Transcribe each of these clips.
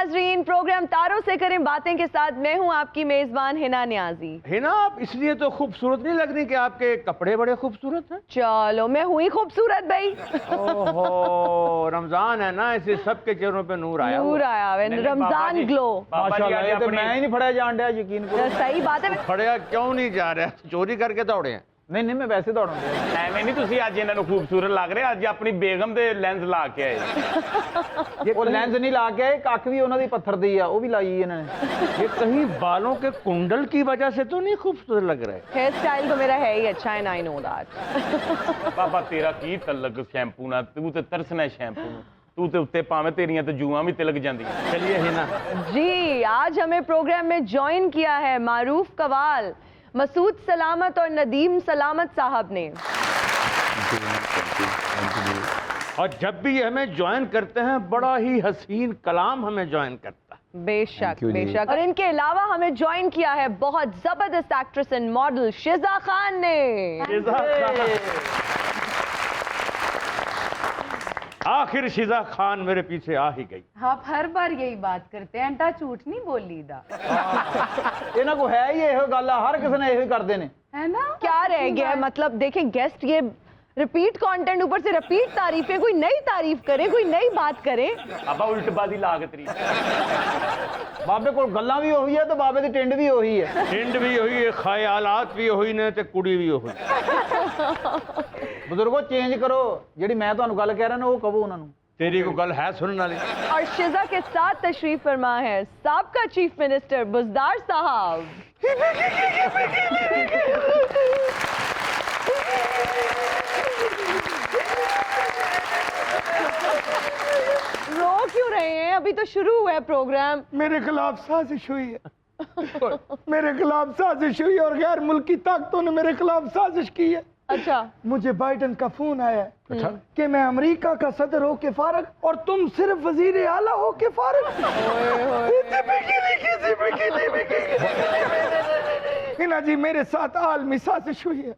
नाजरीन, प्रोग्राम तारों से करें बातें के साथ मैं हूं आपकी मेजबान हिना न्याजी। हिना, आप इसलिए तो खूबसूरत नहीं लग रही कि आपके कपड़े बड़े खूबसूरत हैं। चलो मैं हुई खूबसूरत भाई। ओहो, रमजान है ना, इसलिए सबके चेहरों पे नूर आया। नूर आया है, रमजान ग्लो। माशाल्लाह, ये तो मैं ही नहीं फड़ा जान दिया, यकीन करो। सही बात है। फड़िया क्यों नहीं जा रहा? चोरी करके दौड़े हैं। नहीं नहीं, मैं वैसे दौड़ूंगा। ਐਵੇਂ ਨਹੀਂ ਤੁਸੀਂ ਅੱਜ ਇਹਨਾਂ ਨੂੰ ਖੂਬਸੂਰਤ ਲੱਗ ਰਹੇ, ਅੱਜ ਆਪਣੀ ਬੇਗਮ ਦੇ ਲੈਂਸ ਲਾ ਕੇ ਆਏ। वो लेंस नहीं ला के आए, कख भी उन्होंने पत्थर दी है, वो भी लाई है इन्होंने। ये कहीं बालों के कुंडल की वजह से तो नहीं खूबसूरत लग रहे? हेयर स्टाइल तो मेरा है ही अच्छा है, आई नो दैट। ਬਾਬਾ ਤੇਰਾ ਕੀ ਤਲਕ ਸ਼ੈਂਪੂ ਨਾਲ, ਤੂੰ ਤੇ ਤਰਸਣਾ ਸ਼ੈਂਪੂ ਨੂੰ। ਤੂੰ ਤੇ ਉੱਤੇ ਭਾਵੇਂ ਤੇਰੀਆਂ ਤੇ ਜੂਆਂ ਵੀ ਤਿਲਕ ਜਾਂਦੀਆਂ। चलिए हिना जी, आज हमें प्रोग्राम में ज्वाइन किया है मारूफ कवाल, मसूद सलामत और नदीम सलामत साहब ने। और जब भी ये हमें ज्वाइन करते हैं बड़ा ही हसीन कलाम हमें ज्वाइन करता है। बेशक बेशक। और इनके अलावा हमें ज्वाइन किया है बहुत जबरदस्त एक्ट्रेस एंड मॉडल शिजा खान ने। आखिर शिजा खान मेरे पीछे आ ही गई। आप हर बार यही बात करते हैं, एंटा झूठ नहीं बोली दा। इन्हों को है ही यही गल, हर किसी ने यही करते हैं, है ना? क्या रह गया है? मतलब देखें, गेस्ट ये रिपीट कंटेंट, ऊपर से रिपीट तारीफें, कोई नई तारीफ करे, कोई नई बात करे। ਬਾਬਾ ਉਲਟਬਾਜ਼ੀ ਲਾ ਕੇ ਤੇਰੀ। बाबे को गल्लां भी वही है तो बाबे की टिंड भी वही है। टिंड भी हुई है, ख्यालात भी हुई ने ते कुड़ी भी हुई। बुजुर्गो चेंज करो, जी मैं तुहानू गल कह रहा ना वो कहो उन्होंने। तेरी को गल है सुनने वाली। और शिजा के साथ तशरीफ फरमा है साबका चीफ मिनिस्टर बुजदार साहब। रो क्यों रहे हैं? अभी तो शुरू हुआ है प्रोग्राम। मेरे खिलाफ साजिश हुई है। मेरे खिलाफ साजिश हुई और गैर मुल्की ताकतों ने मेरे खिलाफ साजिश की है। अच्छा, मुझे बाइडन का फोन आया है अच्छा कि मैं अमेरिका का सदर हो के फारग और तुम सिर्फ वजीर आला हो के फारग। हिना जी, मेरे साथ आलमी साजिश हुई है।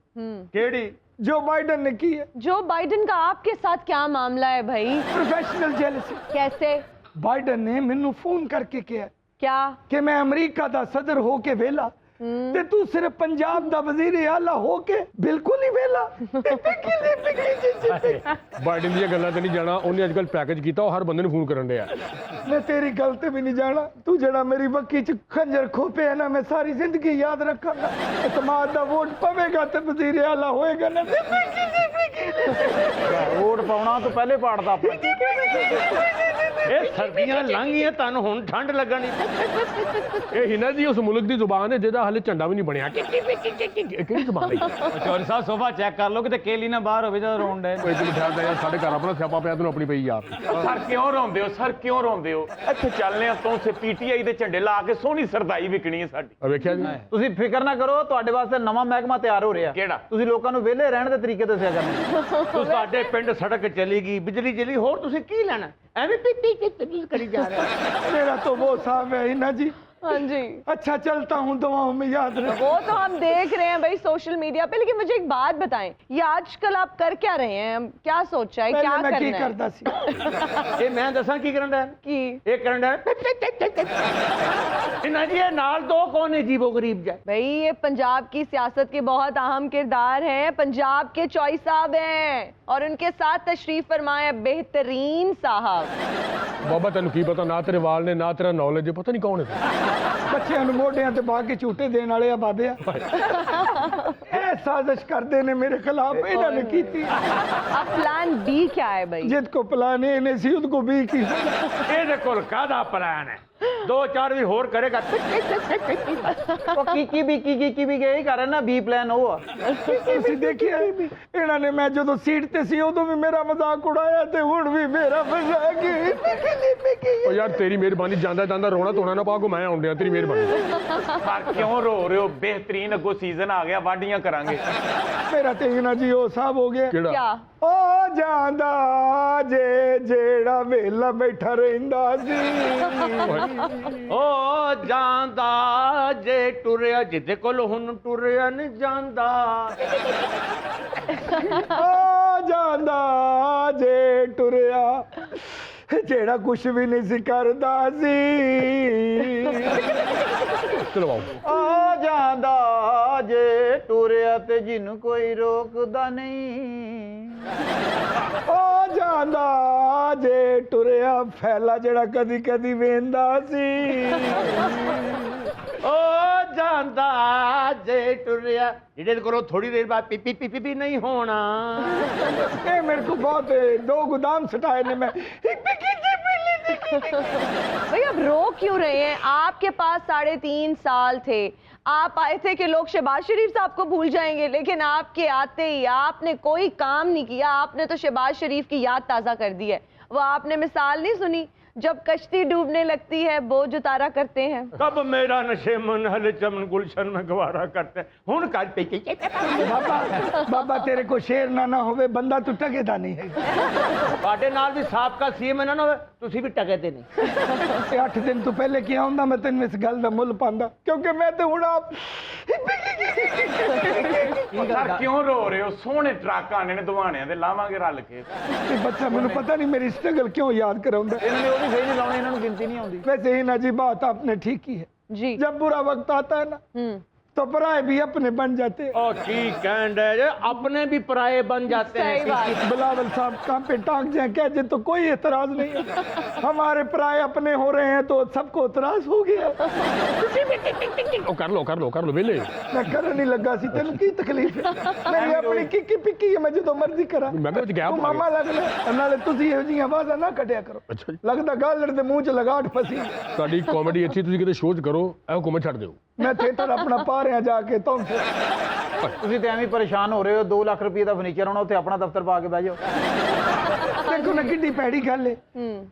केड़ी? जो बाइडन ने की है। जो बाइडन का आपके साथ क्या मामला है भाई? Professional jealousy. कैसे? बाइडन ने मैनू फोन करके कहा क्या? कि मैं अमेरिका का सदर हो के वेला ते तू सिर्फ पंजाब दा वजीर आला हो के बिल्कुल ही वेला। बाइडन दी गल्लां ते नहीं जाना, उन्हें अजकल पैकेज कीता, हर बंदे ने फोन करन दिया। मैं तेरी गल ते भी नहीं जाना। तू जड़ा मेरी बक्की च खंजर खोपे है ना, मैं सारी जिंदगी याद रखांगा। इतमाद दा वोट पवेगा ते वजीर आला होएगा ना। वोट पाउणा तो पहले पाड़दा अपना। ये सर्दियां लंघियां, तानू हुण ठंड लगनी। ये हिना जी उस मुल्क दी जुबान है जेदा हाले झंडा भी नहीं बनया। केड़ी जुबान है? चौधरी साहब सोफा चेक कर लो कि केली ना बाहर होवे जद रोंड है। कोई तो बिठा दे यार, साडे घर अपना स्यापा पिया, तैनूं अपनी पई यार। ਸਰ ਕਿਉਂ ਰੋਂਦੇ ਹੋ? ਸਰ ਕਿਉਂ ਰੋਂਦੇ ਹੋ? ਇੱਥੇ ਚੱਲਨੇ ਆ ਤੋਂ ਸੇ ਪੀਟੀਆਈ ਦੇ ਝੰਡੇ ਲਾ ਕੇ ਸੋਹਣੀ ਸਰਦਾਈ ਵਿਕਣੀ ਹੈ ਸਾਡੀ। ਆ ਵੇਖਿਆ ਜੀ, ਤੁਸੀਂ ਫਿਕਰ ਨਾ ਕਰੋ, ਤੁਹਾਡੇ ਵਾਸਤੇ ਨਵਾਂ ਮਹਿਕਮਾ ਤਿਆਰ ਹੋ ਰਿਹਾ। ਕਿਹੜਾ? ਤੁਸੀਂ ਲੋਕਾਂ ਨੂੰ ਵਿਹਲੇ ਰਹਿਣ ਦੇ ਤਰੀਕੇ ਦੱਸਿਆ ਕਰਨੇ। ਤੂੰ ਸਾਡੇ ਪਿੰਡ ਸੜਕ ਚਲੀ ਗਈ, ਬਿਜਲੀ ਚਲੀ, ਹੋਰ ਤੁਸੀਂ ਕੀ ਲੈਣਾ? ਐਵੇਂ ਪੀ ਕਰੀ ਜਾ ਰਹੇ। मेरा तो वो साहब है हिना जी। हाँ जी, अच्छा चलता हूँ, दुआओं में याद रख। वो तो हम देख रहे हैं भाई सोशल मीडिया पे, लेकिन मुझे एक बात बताएं, ये आजकल आप कर क्या रहे हैं? क्या सोचा है, क्या मैं की करना है? करता सी। ਇਹ ਮੈਂ ਦੱਸਾਂ ਕੀ ਕਰਨ ਦਾ? कि ਇਹ ਕਰਨ ਦਾ हिना जी, ये नाल दो कौन है जीवो गरीब जा? भाई ये पंजाब की सियासत के बहुत अहम किरदार हैं, पंजाब के चॉइस साहब हैं और उनके साथ तशरीफ फरमाए बेहतरीन साहब। बाबा तेन की पता, ना तेरे वाल ने ना तेरा नॉलेज, पता नहीं कौन है। बच्चों ਨੂੰ ਮੋਢਿਆਂ ਤੇ ਪਾ ਕੇ ਝੂਟੇ ਦੇਣ ਵਾਲੇ ਆ ਬਾਬੇ ਆ। ਇਹ ਸਾਜ਼ਿਸ਼ ਕਰਦੇ ਨੇ ਮੇਰੇ ਖਿਲਾਫ, ਇਹਨਾਂ ਨੇ ਕੀਤੀ। अब प्लान बी क्या है भाई? जिद को प्लान ए ने सी उनको भी की। ਇਹਦੇ ਕੋਲ ਕਾਹਦਾ ਪਲਾਨ ਹੈ? ਦੋ ਚਾਰ ਵੀ ਹੋਰ ਕਰੇਗਾ। ਉਹ ਕੀ ਵੀ ਗਏ ਕਰ ਨਾ, ਬੀ ਪਲਾਨ ਉਹ ਆ। ਤੁਸੀਂ ਦੇਖਿਆ ਇਹਨਾਂ ਨੇ, ਮੈਂ ਜਦੋਂ ਸੀਟ ਤੇ ਸੀ ਉਦੋਂ ਵੀ ਮੇਰਾ ਮਜ਼ਾਕ ਉਡਾਇਆ ਤੇ ਹੁਣ ਵੀ ਮੇਰਾ ਮਜ਼ਾਕ ਹੀ। ओ यार तेरी मेहरबानी, जांदा जांदा रोना धोना ना पा को, मैं आउंडिया, तेरी मेहरबानी। ਸਰ ਕਿਉਂ ਰੋ ਰਹੇ ਹੋ? ਬਿਹਤਰੀਨ ਅੱਗੋਂ ਸੀਜ਼ਨ ਆ ਗਿਆ, ਵਾਢੀਆਂ ਕਰਾਂਗੇ। ਮੇਰਾ ਤੇ ਨਾ ਜੀ ਉਹ ਸਾਹਬ ਹੋ ਗਿਆ। केड़ा? क्या? ओ ਜਾਂਦਾ ਜੇ ਜਿਹੜਾ ਵੇਲਾ ਬੈਠਾ ਰਹਿੰਦਾ ਸੀ। ਓ ਜਾਂਦਾ ਜੇ ਟੁਰਿਆ, ਜਿਹਦੇ ਕੋਲ ਹੁਣ ਟੁਰਿਆ ਨਹੀਂ ਜਾਂਦਾ। ओ ਜਾਂਦਾ ਜੇ ਟੁਰਿਆ ਤੇ ਜਿਹੜਾ ਕੁਛ ਵੀ ਨਹੀਂ ਸੀ ਕਰਦਾ ਸੀ ਚਲਵਾਓ ਆ ਜਾਂਦਾ ਜੇ ਟੁਰਿਆ ਤੇ ਜਿਹਨੂੰ ਕੋਈ ਰੋਕਦਾ ਨਹੀਂ। ਆ ਜਾਂਦਾ ਜੇ ਟੁਰਿਆ ਫੈਲਾ ਜਿਹੜਾ ਕਦੀ ਕਦੀ ਵੇਂਦਾ ਸੀ। ओ ਜਾਂਦਾ ਜੇ ਟੁਰਿਆ ਜਿਹੜੇ ਕੋਲੋਂ ਥੋੜੀ ਦੇਰ ਬਾਅਦ ਪੀ ਪੀ पी नहीं होना। ये मेरे को बहुत दो गोदाम सटाए ने मैं भाई अब रो क्यों रहे हैं? आपके पास 3.5 साल थे, आप आए थे कि लोग शहबाज शरीफ साहब को भूल जाएंगे, लेकिन आपके आते ही आपने कोई काम नहीं किया, आपने तो शहबाज शरीफ की याद ताज़ा कर दी है। वो आपने मिसाल नहीं सुनी, जब कश्ती डूबने लगती है बोझ उतारा करते हैं। कब मेरा नशे मन हल चमन गुलशन में गवारा करते हुन कर पे बाबा बाबा तेरे को शेर ना होवे बंदा तू टकेदा नहीं है। ਤੁਹਾਡੇ ਨਾਲ ਵੀ ਸਾਬਕਾ ਸੀਐਮ ਨਾ ਹੋਵੇ ਤੁਸੀਂ ਵੀ ਟਕੇ ਤੇ ਨਹੀਂ। 8 दिन तो पहले किया ਹੁੰਦਾ मैं ਤੈਨੂੰ ਇਸ ਗੱਲ ਦਾ ਮੁੱਲ ਪਾਉਂਦਾ ਕਿਉਂਕਿ ਮੈਂ ਤੇ ਹੁਣ ਆਪ ਸਰ ਕਿਉਂ ਰੋ ਰਹੇ ਹੋ? ਸੋਹਣੇ ਟਰੱਕ ਆਣੇ ਨੇ ਦਵਾਣਿਆਂ ਦੇ, ਲਾਵਾਂਗੇ ਰਲ ਕੇ। ਇਹ ਬੱਚਾ ਮੈਨੂੰ ਪਤਾ ਨਹੀਂ ਮੇਰੀ ਸਟਰਗਲ क्यों याद कराਉਂਦਾ। ਇਹਨਾਂ ਨੇ ਉਹ ਵੀ ਸਹੀ ਨਹੀਂ ਲਾਉਣੇ, ਇਹਨਾਂ ਨੂੰ ਗਿਣਤੀ ਨਹੀਂ ਆਉਂਦੀ। वैसे ही ना जी बात आपने ठीक की है। जी जब बुरा वक्त आता है ना तो पराए भी अपने बन जाते हैं। ओ की कहंड है जे अपने भी पराये बन जाते सही हैं। बात। बिलावल साहब कहाँ पे टांग जाए कह दे तो कोई एतराज नहीं है। हमारे पराए अपने हो रहे हैं तो सबको एतराज हो गया। ਉਹ ਕਰ ਲੋ ਵੇਲੇ मैं कर नहीं लगा सी तेन की तकलीफ है? मेरी अपनी किकी पिकी है, मैं जो मर्जी करा। ਮੈਂ ਕਿਹਾ ਵਿੱਚ ਗੈਪ तू मामा लग ले नाले तुसी ਇਹੋ ਜਿਹੀਆਂ ਆਵਾਜ਼ਾਂ ਨਾ ਕੱਢਿਆ ਕਰੋ। ਅੱਛਾ ਜੀ ਲੱਗਦਾ ਗਾਲੜ ਦੇ ਮੂੰਹ 'ਚ ਲਗਾਟ ਫਸੀ। ਤੁਹਾਡੀ ਕਾਮੇਡੀ ਅੱਛੀ, ਤੁਸੀਂ ਕਿਤੇ ਸ਼ੋਅ 'ਚ ਕਰੋ, ਇਹੋ ਕਮੈਂਟ ਛੱਡ ਦਿਓ। ਮੈਂ ਥੀਏਟਰ ਆਪਣਾ ਪਾ ਰਿਹਾ ਜਾ ਕੇ ਤੋਂ ਤੁਸੀਂ ਤੇ ਐਵੇਂ ਹੀ ਪਰੇਸ਼ਾਨ ਹੋ ਰਹੇ ਹੋ। 2 ਲੱਖ ਰੁਪਏ ਦਾ ਫਰਨੀਚਰ ਆਉਣਾ, ਉੱਥੇ ਆਪਣਾ ਦਫ਼ਤਰ ਪਾ ਕੇ ਬਹਿ ਜਾਓ। ਦੇਖੋ ਨਾ ਕਿੰਨੀ ਭੈੜੀ ਗੱਲ ਹੈ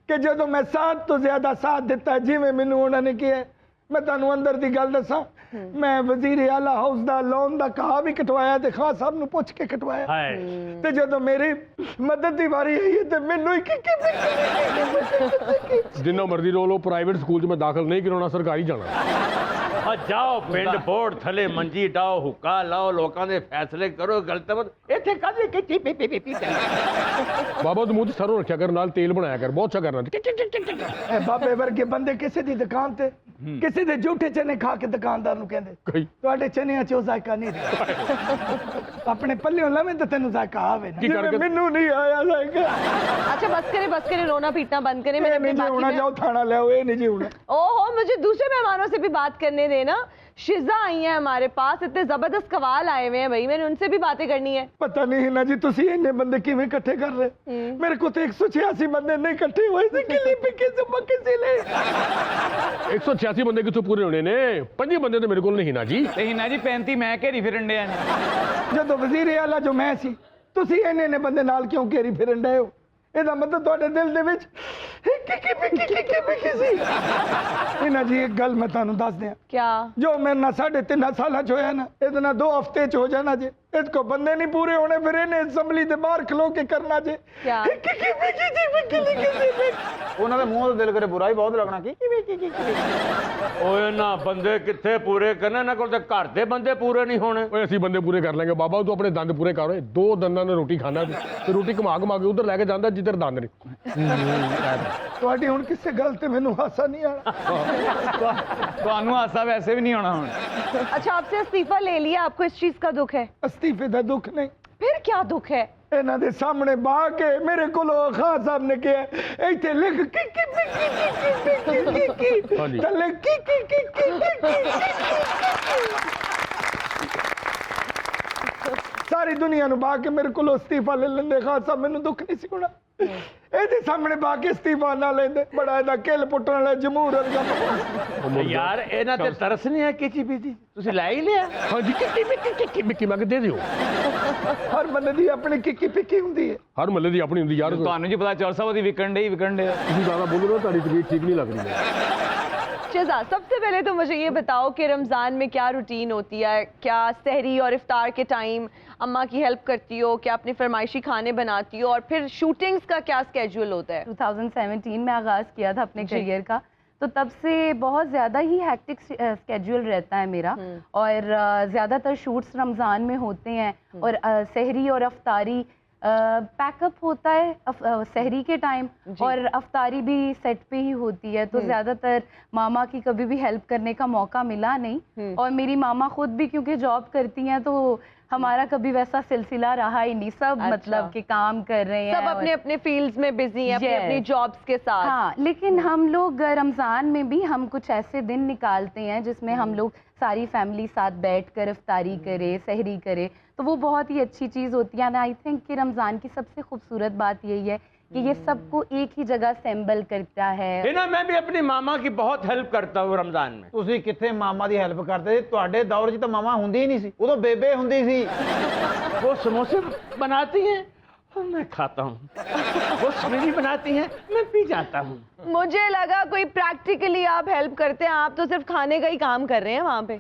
ਕਿ ਜਦੋਂ ਮੈਂ ਸਾਥ ਤੋਂ ਜ਼ਿਆਦਾ ਸਾਥ ਦਿੱਤਾ ਜਿਵੇਂ ਮੈਨੂੰ ਉਹਨਾਂ ਨੇ ਕਿਹਾ। ਮੈਂ ਤੁਹਾਨੂੰ ਅੰਦਰ ਦੀ ਗੱਲ ਦੱਸਾਂ, ਮੈਂ ਵਜ਼ੀਰ ਆਲਾ ਹਾਊਸ ਦਾ ਲੋਨ ਦਾ ਕਹਾ ਵੀ ਕਟਵਾਇਆ ਤੇ ਖਾਨ ਸਾਹਿਬ ਨੂੰ ਪੁੱਛ ਕੇ ਕਟਵਾਇਆ। हाय ਤੇ ਜਦੋਂ ਮੇਰੀ ਮਦਦ ਦੀ ਵਾਰੀ ਆਈ ਤੇ ਮੈਨੂੰ ਇੱਕ ਜਿੰਨਾ ਮਰਜ਼ੀ ਰੋ ਲਓ, ਪ੍ਰਾਈਵੇਟ ਸਕੂਲ 'ਚ ਮੈਂ ਦਾਖਲ ਨਹੀਂ ਕਰਾਉਣਾ, ਸਰਕਾਰੀ ਜਾਣਾ। ਆ ਜਾਓ ਪਿੰਡ ਬੋੜ ਥਲੇ ਮੰਜੀ ਡਾਓ, ਹੁੱਕਾ ਲਾਓ, ਲੋਕਾਂ ਦੇ ਫੈਸਲੇ ਕਰੋ। ਗਲਤ ਇੱਥੇ ਕਾਹਦੇ ਕਿੱਟੀ ਪੀ ਬਾਬਾ ਤੂੰ ਮੂੰਹ 'ਚ ਸਰੋਂ ਰੱਖਿਆ ਕਰ, ਨਾਲ ਤੇਲ ਬਣਾਇਆ ਕਰ, ਬਹੁਤ ਅੱਛਾ ਕਰਨਾ। ਬਾਬੇ ਵਰਗੇ ਬੰਦੇ ਕਿਸੇ ਦੀ ਦੁਕਾਨ ਤੇ ਕਿਸੇ ਦੇ ਝੂਠੇ ਚਨੇ ਖਾ ਕੇ ਦੁਕਾਨਦਾਰ ਨੂੰ ਕਹਿੰਦੇ ਕਈ ਤੁਹਾਡੇ ਚਨਿਆਂ 'ਚ ਉਹ ਜ਼ਾਇਕਾ ਨਹੀਂ ਰਿਹਾ। ਆਪਣੇ ਪੱਲਿਓਂ ਲਵੇਂ ਤਾਂ ਤੈਨੂੰ ਜ਼ਾਇਕਾ ਆਵੇ ਨਾ, ਕੀ ਕਰਕੇ? ਜਿਵੇਂ ਮੈਨੂੰ ਨਹੀਂ ਆਇਆ ਜ਼ਾਇਕਾ। अच्छा बस करें रोना पीटना बंद करें। मैंने ਇਹ ਨਹੀਂ अपनी ਜੀ बाकी होना, में- जाओ थाना ले आओ, ये नहीं जी होना। ओहो मुझे दूसरे मेहमानों से भी बात करने देना। शिजा आई हैं हमारे पास, इतने जबरदस्त कवाल आए हुए हैं भाई, मैंने उनसे भी बातें करनी है। पता नहीं हिना जी तुसी इन्ने बंदे किवें इकट्ठे कर रहे? मेरे को तो 186 बंदे नहीं इकट्ठे हुए थे किले पे किसे मक्के से ले। 186 ਬੰਦੇ ਕਿੱਥੋਂ ਪੂਰੇ ਹੋਣੇ ਨੇ? 5 ਬੰਦੇ ਤਾਂ ਮੇਰੇ ਕੋਲ ਨਹੀਂ ਨਾ ਜੀ। ਤੇ ਹਿਨਾ ਜੀ 35 ਮੈਂ ਘੇਰੀ ਫਿਰਨ ਡਿਆ ਨੇ। ਜਦੋਂ ਵਜ਼ੀਰ ਆਲਾ ਜੋ ਮੈਂ ਸੀ ਤੁਸੀਂ ਇੰਨੇ ਬੰਦੇ ਨਾਲ ਕਿਉਂ ਘੇਰੀ ਫਿਰਨ ਡਏ ਹੋ? ਇਹਦਾ ਮਤਲਬ ਤੁਹਾਡੇ ਦਿਲ ਦੇ ਵਿੱਚ ਸੀ। ਇਹਨਾਂ ਜੀ ਇੱਕ ਗੱਲ ਮੈਂ ਤੁਹਾਨੂੰ ਦੱਸ ਦਿਆਂ, क्या ਜੋ ਮੇਰੇ ਨਾਲ 3.5 ਸਾਲਾਂ ਚ ਹੋਇਆ ਨਾ, ਇਹਦੇ ਨਾਲ 2 ਹਫ਼ਤੇ ਚ ਹੋ ਜਾਣਾ ਜੇ। ਇਹਦੇ ਕੋ ਬੰਦੇ ਨਹੀਂ ਪੂਰੇ ਹੋਣੇ, ਫਿਰ ਇਹਨੇ ਅਸੈਂਬਲੀ ਦੇ ਬਾਹਰ ਖਲੋ ਕੇ ਕਰਨਾ ਜੇ। क्या ਉਹਨਾਂ ਦੇ ਮੂੰਹ ਤੋਂ ਦਿਲ ਕਰੇ ਬੁਰਾ ਹੀ ਬਹੁਤ ਲੱਗਣਾ। ਕੀ ਓਏ ਨਾ ਬੰਦੇ ਕਿੱਥੇ ਪੂਰੇ ਕਰਨੇ? ਇਹਨਾਂ ਕੋਲ ਤੇ ਘਰ ਦੇ ਬੰਦੇ ਪੂਰੇ ਨਹੀਂ ਹੋਣੇ। ਓਏ ਅਸੀਂ ਬੰਦੇ ਪੂਰੇ ਕਰ ਲਾਂਗੇ ਬਾਬਾ, ਤੂੰ ਆਪਣੇ ਦੰਦ ਪੂਰੇ ਕਰ ਓਏ। 2 ਦੰਦਾਂ ਨਾਲ ਰੋਟੀ ਖਾਣਾ ਤੇ ਰੋਟੀ ਘੁਮਾ ਕੇ ਉਧਰ ਲੈ ਕੇ ਜਾਂਦਾ ਜਿੱਧਰ ਦੰਦ ਨੇ। ਤੁਹਾਡੀ ਹੁਣ ਕਿਸੇ ਗੱਲ ਤੇ ਮੈਨੂੰ ਹਾਸਾ ਨਹੀਂ ਆਣਾ। ਤੁਹਾਨੂੰ ਹਾਸਾ ਵੈਸੇ ਵੀ ਨਹੀਂ ਆਉਣਾ ਹੁਣ। अच्छा आपसे इस्तीफा ले लिया, आपको इस चीज का दुख है? ਅਸਤੀਫੇ ਦਾ ਦੁੱਖ ਨਹੀਂ, फिर क्या दुख है? ਇਹਨਾਂ ਦੇ ਸਾਹਮਣੇ ਬਾਹ ਕੇ ਮੇਰੇ ਕੋਲੋਂ ਖਾਨ ਸਾਹਿਬ ਨੇ ਕਿਹਾ ਇੱਥੇ ਲਿਖ ਹਾਂਜੀ। ਥੱਲੇ ਸਾਰੀ ਦੁਨੀਆ ਨੂੰ ਬਾਹ ਕੇ ਮੇਰੇ ਕੋਲੋਂ ਅਸਤੀਫਾ ਲੈ ਲੈਂਦੇ। ਖਾਨ ਸਾਹਿਬ ਮੈਨੂੰ ਦੁੱਖ ਨਹੀਂ ਸੀ ਹੋਣਾ। ਇਹਦੇ ਸਾਹਮਣੇ ਬਾਹ ਕੇ ਅਸਤੀਫਾ ਨਾ ਲੈਂਦੇ। ਬੜਾ ਇਹਦਾ ਕਿੱਲ ਪੁੱਟਣ ਵਾਲਾ ਜਮਹੂਰ ਵਰਗਾ। ਯਾਰ ਇਹਨਾਂ ਤੇ ਤਰਸ ਨਹੀਂ ਹੈ ਕਿਚੀ ਪੀਤੀ, ਤੁਸੀਂ ਲੈ ਹੀ ਲਿਆ। ਹਾਂਜੀ ਮਿੱਕੀ ਮੈਂ ਦੇ ਦਿਓ। ਹਰ ਬੰਦੇ ਦੀ ਆਪਣੀ ਕਿੱਕੀ ਪਿੱਕੀ ਹੁੰਦੀ ਹੈ। ਹਰ ਮੱਲੇ ਦੀ ਆਪਣੀ ਹੁੰਦੀ ਯਾਰ। ਤੁਹਾਨੂੰ ਜੀ ਪਤਾ ਚੌਰ ਸਾਹਿਬ ਉਹਦੀ ਵਿਕਣ ਡੇ। ਤੁਸੀਂ ਜ਼ਿਆਦਾ ਬੋਲੋ ਨਾ, ਤੁਹਾਡੀ ਤਬੀਅਤ ਠੀਕ ਨਹੀਂ ਲੱਗ ਰਹੀ। शिजा सबसे पहले तो मुझे ये बताओ कि रमज़ान में क्या रूटीन होती है? क्या सहरी और इफ्तार के टाइम अम्मा की हेल्प करती हो? क्या अपनी फरमाइशी खाने बनाती हो? और फिर शूटिंग्स का क्या स्केड्यूल होता है? 2017 में आगाज़ किया था अपने करियर का, तो तब से बहुत ज़्यादा ही हैक्टिक स्केड्यूल रहता है मेरा। और ज़्यादातर शूट्स रमज़ान में होते हैं और सहरी और अफ्तारी पैकअप होता है सहरी के टाइम, और अफ्तारी भी सेट पे ही होती है, तो ज़्यादातर मामा की कभी भी हेल्प करने का मौका मिला नहीं। और मेरी मामा खुद भी क्योंकि जॉब करती हैं, तो हमारा कभी वैसा सिलसिला रहा ही नहीं। सब मतलब कि काम कर रहे हैं, सब अपने अपने फील्ड्स में बिजी हैं, अपनी अपनी जॉब्स के साथ। हाँ, लेकिन हम लोग रमज़ान में भी हम कुछ ऐसे दिन निकालते हैं जिसमें हम लोग सारी फैमिली साथ बैठकर इफ्तारी करे, सहरी करे, तो वो बहुत ही अच्छी चीज़ होती है। आई थिंक कि रमज़ान की सबसे खूबसूरत बात यही है कि ये सबको एक ही जगह असेंबल करता है। ना मैं भी अपनी मामा की बहुत हेल्प करता हूँ रमजान में। ਤੁਸੀਂ ਕਿੱਥੇ ਮਾਮਾ ਦੀ ਹੈਲਪ ਕਰਦੇ ਸੀ? ਤੁਹਾਡੇ ਦੌਰ 'ਚ ਤਾਂ ਮਾਮਾ ਹੁੰਦੀ ਹੀ ਨਹੀਂ ਸੀ, ਉਦੋਂ ਬੇਬੇ ਹੁੰਦੀ ਸੀ। वो समोसे बनाती हैं और मैं खाता हूँ, वो सब्जी बनाती हैं मैं पी जाता हूँ। मुझे लगा कोई प्रैक्टिकली आप हेल्प करते हैं, आप तो सिर्फ खाने का ही काम कर रहे हैं वहाँ पे।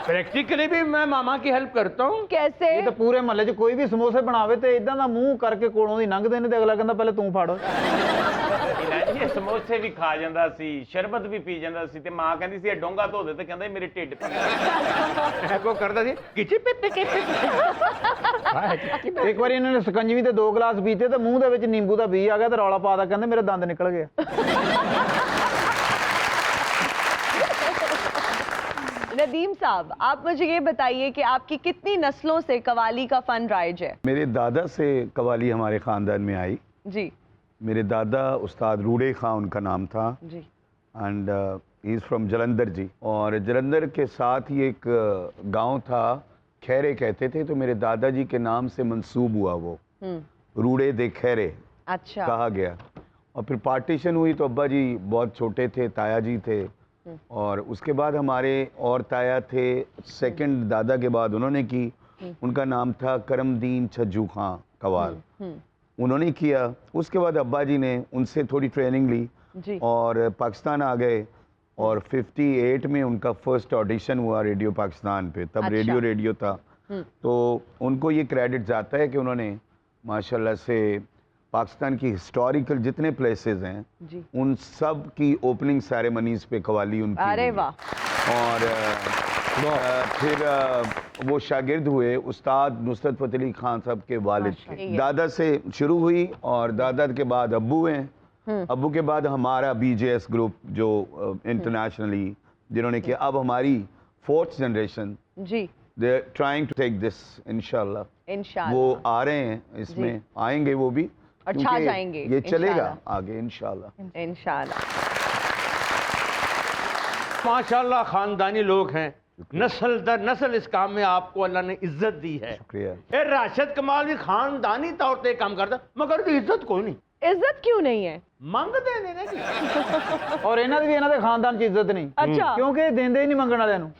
प्रैक्टिकली भी मैं मामा की हेल्प करता हूँ। कैसे? ਇਹ ਤਾਂ ਪੂਰੇ ਮਹੱਲੇ 'ਚ ਕੋਈ ਵੀ ਸਮੋਸੇ ਬਣਾਵੇ ਤੇ ਇਦਾਂ ਦਾ ਮੂੰਹ ਕਰਕੇ ਕੋਲੋਂ ਦੀ ਲੰਘਦੇ ਨੇ ਤੇ ਅਗਲਾ ਕਹਿੰਦਾ ਪਹਿਲੇ ਤੂੰ ਫੜ। ਇਹ ਸਮੋਸੇ ਵੀ ਖਾ ਜਾਂਦਾ ਸੀ, ਸ਼ਰਬਤ ਵੀ ਪੀ ਜਾਂਦਾ ਸੀ, ਤੇ ਮਾਂ ਕਹਿੰਦੀ ਸੀ ਇਹ ਡੋਂਗਾ ਧੋ ਦੇ, ਤੇ ਕਹਿੰਦਾ ਮੇਰੇ ਢਿੱਡ ਪੀੜ। मैं को करता थी किची पे ਇੱਕ ਵਾਰੀ ਇਹਨਾਂ ਨੇ ਸਕੰਜਵੀ ਤੇ 2 ਗਲਾਸ ਪੀਤੇ ਤੇ ਮੂੰਹ ਦੇ ਵਿੱਚ ਨਿੰਬੂ ਦਾ ਬੀਜ ਆ ਗਿਆ ਤੇ ਰੌਲਾ ਪਾਦਾ, ਕਹਿੰਦੇ ਮੇਰੇ ਦੰਦ ਨਿਕਲ ਗਏ। नदीम साहब, आप मुझे ये बताइए कि आपकी कितनी नस्लों से कवाली का फन राइज है? मेरे दादा से कवाली हमारे ख़ानदान में आई। जी मेरे दादा उस्ताद रूड़े खां उनका नाम था, जी। And he is from Jalandhar जी। और जलंधर के साथ ही एक गांव था, खैरे कहते थे, तो मेरे दादाजी के नाम से मंसूब हुआ वो, रूड़े दे खैरे अच्छा कहा गया। और फिर पार्टीशन हुई तो अब्बा जी बहुत छोटे थे, ताया जी थे, और उसके बाद हमारे और ताया थे, सेकंड दादा के बाद उन्होंने की, उनका नाम था करमदीन छज्जू खां कवाल, उन्होंने किया। उसके बाद अब्बा जी ने उनसे थोड़ी ट्रेनिंग ली जी। और पाकिस्तान आ गए, और 58 में उनका फर्स्ट ऑडिशन हुआ रेडियो पाकिस्तान पे, तब अच्छा। रेडियो था। तो उनको ये क्रेडिट जाता है कि उन्होंने माशाल्लाह से पाकिस्तान की हिस्टोरिकल जितने प्लेसेस हैं जी। उन सब की ओपनिंग सेरेमनीज पे कवाली उनकी अरे हुई। वाह। और फिर वो शागिर्द हुए उस्ताद नुसरत फ़तेह अली खान साहब के वालिद के। दादा से शुरू हुई और दादा के बाद अब्बू हैं, अब्बू के बाद हमारा BJS ग्रुप जो इंटरनेशनली जिन्होंने किया। अब हमारी 4th जनरेशन, जी they trying to take this, इंशाल्लाह इंशाल्लाह वो आ रहे हैं, इसमें आएंगे वो भी, और छा क्योंकि जाएंगे ये चलेगा इंशाल्लाह। आगे इंशाल्लाह। इंशाल्लाह। माशाल्लाह खानदानी लोग हैं, नस्ल दर नस्ल इस काम में आपको अल्लाह ने इज्जत दी है। शुक्रिया। ए राशिद कमाल भी खानदानी तौर पे काम करता, मगर तो इज्जत कोई नहीं। इज्जत क्यों नहीं है? ਮੰਗਦੇ ਨੇ ਨਾ ਜੀ। ਔਰ ਇਹਨਾਂ ਦੀ ਵੀ ਇਹਨਾਂ ਦੇ ਖਾਨਦਾਨ 'ਚ ਇੱਜ਼ਤ ਨਹੀਂ, ਅੱਛਾ। ਕਿਉਂਕਿ ਇਹ ਦਿੰਦੇ ਹੀ ਨਹੀਂ ਮੰਗਣ ਵਾਲਿਆਂ ਨੂੰ।